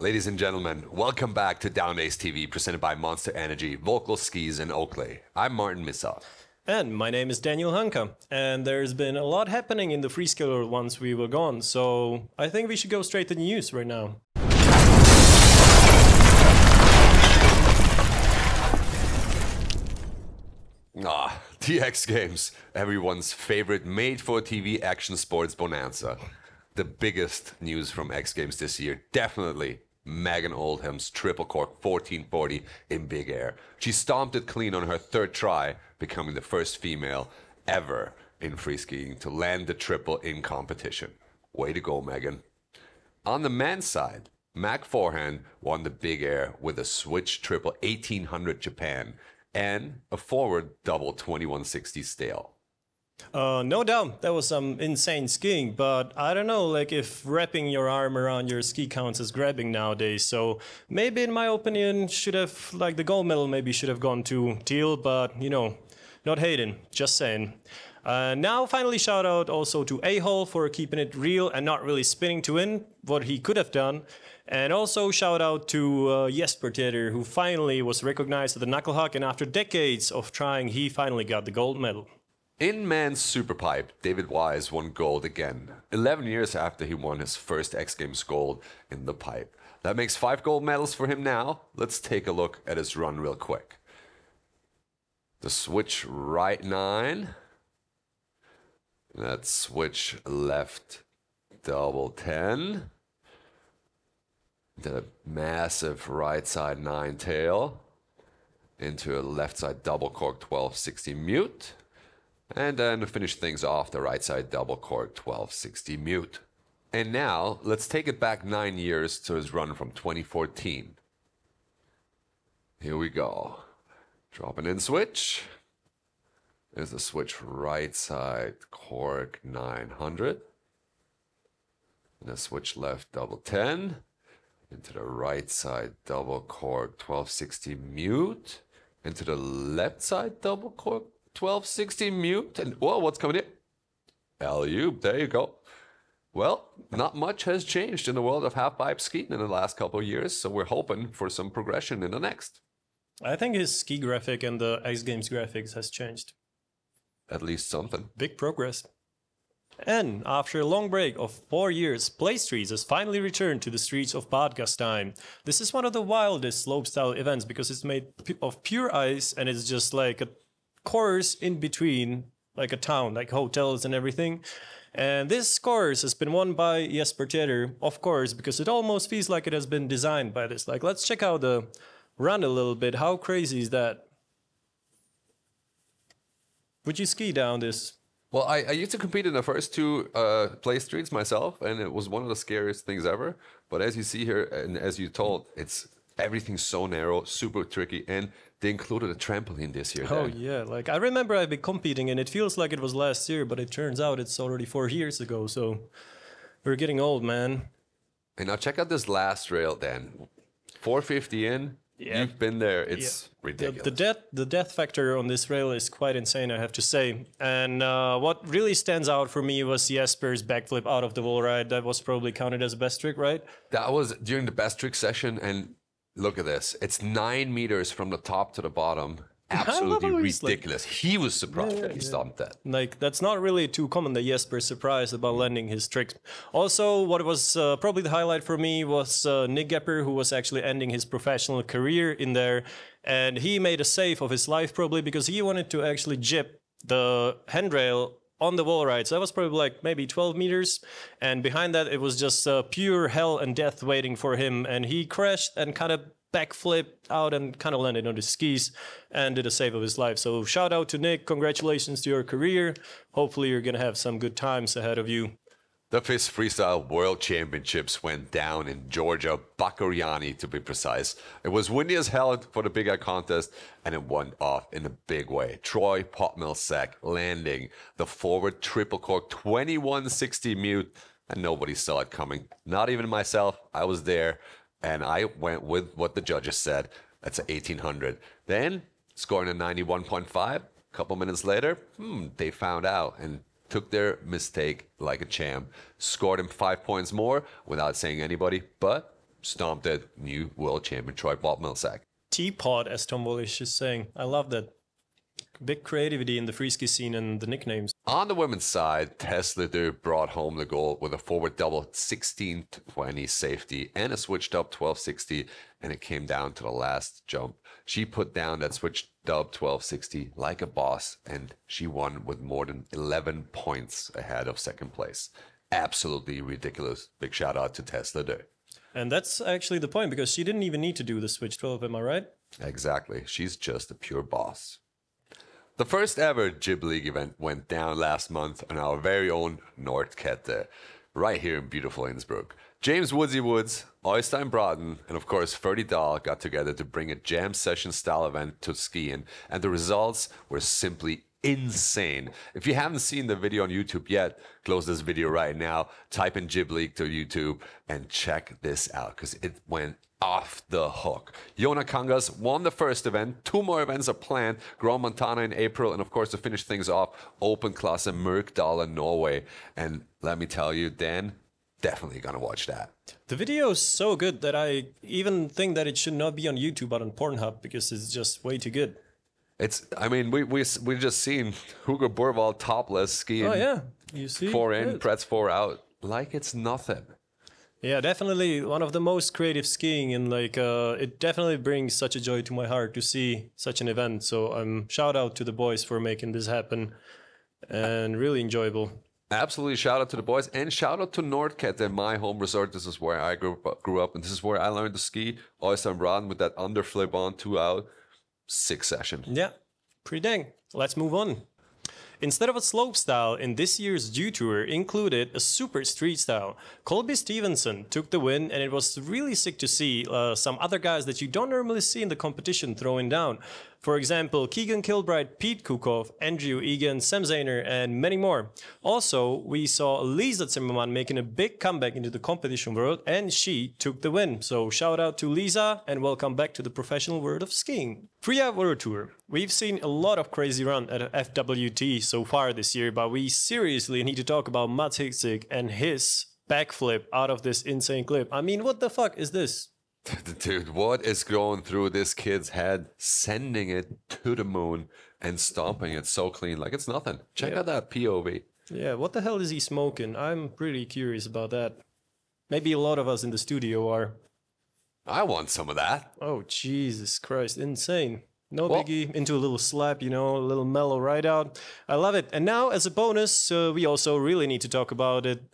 Ladies and gentlemen, welcome back to Down Days TV, presented by Monster Energy, Völkl skis in Oakley. I'm Martin Missau. And my name is Daniel Hanka, and there's been a lot happening in the Freeskiculture once we were gone, so I think we should go straight to the news right now. The X Games, everyone's favorite made-for-TV action sports bonanza. The biggest news from X Games this year, definitely Megan Oldham's triple cork 1440 in big air. She stomped it clean on her third try, becoming the first female ever in freeskiing to land the triple in competition. Way to go, Megan. On the men's side, Mac Forehand won the big air with a switch triple 1800 Japan and a forward double 2160 stale. No doubt, that was some insane skiing, but I don't know, like if wrapping your arm around your ski counts as grabbing nowadays, so maybe in my opinion should have, like the gold medal maybe should have gone to Teal, but you know, not hating, just saying. Now finally shout out also to A-Hole for keeping it real and not really spinning to win, what he could have done. And also shout out to Jesper Teder, who finally was recognized at the Knucklehuck, and after decades of trying he finally got the gold medal. In men's superpipe, David Wise won gold again, 11 years after he won his first X Games gold in the pipe. That makes 5 gold medals for him now. Let's take a look at his run real quick. The switch right 9. That switch left double 10. The massive right side 9 tail into a left side double cork 1260 mute. And then to finish things off, the right side double cork 1260 mute. And now, let's take it back 9 years to his run from 2014. Here we go. Dropping in switch. There's the switch right side cork 900. And the switch left double 10. Into the right side double cork 1260 mute. Into the left side double cork 1260 mute, and whoa, what's coming in? Alley-oop, there you go. Well, not much has changed in the world of half-pipe skiing in the last couple of years, so we're hoping for some progression in the next. I think his ski graphic and the X Games graphics has changed. At least something. Big progress. And after a long break of 4 years, Play Streets has finally returned to the streets of Bad Gastein. This is one of the wildest slopestyle events because it's made of pure ice and it's just like a course in between, like a town, like hotels and everything. And this course has been won by Jesper Teder, of course, because it almost feels like it has been designed by this. Like, let's check out the run a little bit. How crazy is that? Would you ski down this? Well, I used to compete in the first 2 Play Streets myself, and it was one of the scariest things ever. But as you see here, and as you told, everything's so narrow, super tricky, and they included a trampoline this year. Oh yeah, like I remember I've been competing and it feels like it was last year, but it turns out it's already 4 years ago, so we're getting old, man. And now check out this last rail, Dan. 450 in, you've been there, it's ridiculous. The death factor on this rail is quite insane, I have to say. And what really stands out for me was Jesper's backflip out of the wall ride. That was probably counted as a best trick, right? That was during the best trick session, and look at this. It's 9 meters from the top to the bottom. Absolutely ridiculous. Like, he was surprised that he stomped that. Like, that's not really too common that Jesper's surprised about landing his tricks. Also, what was probably the highlight for me was Nick Gepper, who was actually ending his professional career in there. And he made a save of his life probably because he wanted to actually jib the handrail on the wall ride. So that was probably like maybe 12 meters. And behind that, it was just pure hell and death waiting for him. And he crashed and kind of backflipped out and kind of landed on his skis and did a save of his life. So shout out to Nick. Congratulations to your career. Hopefully you're going to have some good times ahead of you. The FIS Freestyle World Championships went down in Georgia, Bakuriani to be precise. It was windy as hell for the Big Eye contest, and it went off in a big way. Troy Potmilsack landing the forward triple cork 2160 mute, and nobody saw it coming. Not even myself. I was there, and I went with what the judges said. That's an 1800. Then, scoring a 91.5. A couple minutes later, they found out, and took their mistake like a champ, scored him 5 points more without saying anybody, but stomped at new world champion Troy Bob-Millsack. Teapot, as Tom Wallish is saying. I love that. Big creativity in the freeski scene and the nicknames. On the women's side, Tesla brought home the gold with a forward double 16-20 safety and a switched up 12-60, and it came down to the last jump. She put down that switched dub 12-60 like a boss, and she won with more than 11 points ahead of second place. Absolutely ridiculous. Big shout out to Tesla there. And that's actually the point, because she didn't even need to do the switch 12, am I right? Exactly. She's just a pure boss. The first ever Jib League event went down last month on our very own Nordkette, right here in beautiful Innsbruck. James Woodsy Woods, Oystein Braden, and of course Ferdy Dahl got together to bring a jam session style event to skiing, and the results were simply insane. If you haven't seen the video on YouTube yet, close this video right now, type in Jib League to YouTube and check this out, because it went off the hook. Jona Kangas won the first event. 2 more events are planned. Grand Montana in April, and of course to finish things off, Open Class in Mørkdal in Norway. And let me tell you, Dan, definitely gonna watch that. The video is so good that I even think that it should not be on YouTube but on Pornhub, because it's just way too good. I mean, we just seen Hugo Borvald topless skiing. Oh yeah, you see, 4 in, Pretz 4 out, like it's nothing. Yeah, definitely one of the most creative skiing, and like it definitely brings such a joy to my heart to see such an event. So shout out to the boys for making this happen, and really enjoyable. Absolutely, shout out to the boys, and shout out to Nordkette, my home resort. This is where I grew up, and this is where I learned to ski. Oystein Braden with that underflip on 2 out, 6 session. Yeah, pretty dang. Let's move on. Instead of a slope style, in this year's Dew Tour included a super street style. Colby Stevenson took the win, and it was really sick to see some other guys that you don't normally see in the competition throwing down. For example, Keegan Kilbride, Pete Kukov, Andrew Egan, Sam Zayner, and many more. Also, we saw Lisa Zimmerman making a big comeback into the competition world, and she took the win. So shout out to Lisa, and welcome back to the professional world of skiing. Freeride World Tour. We've seen a lot of crazy run at FWT so far this year, but we seriously need to talk about Mats Hitzig and his backflip out of this insane clip. I mean, what the fuck is this? Dude, what is going through this kid's head? Sending it to the moon and stomping it so clean, like it's nothing. Check out that POV. Yeah, what the hell is he smoking? I'm pretty curious about that. Maybe a lot of us in the studio are. I want some of that. Oh, Jesus Christ, insane. No biggie, into a little slap, you know, a little mellow ride out. I love it. And now, as a bonus, we also really need to talk about it.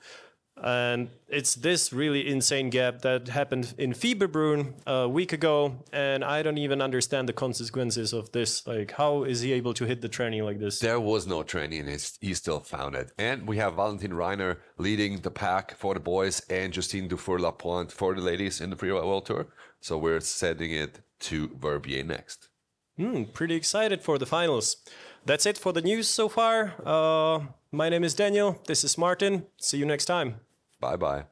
And it's this really insane gap that happened in Fieberbrunn a week ago, and I don't even understand the consequences of this. Like, how is he able to hit the tranny like this? There was no tranny, and he still found it. And we have Valentin Reiner leading the pack for the boys, and Justine Dufour-Lapointe for the ladies in the Freeride World Tour. So we're sending it to Verbier next. Pretty excited for the finals. That's it for the news so far. My name is Daniel. This is Martin. See you next time. Bye-bye.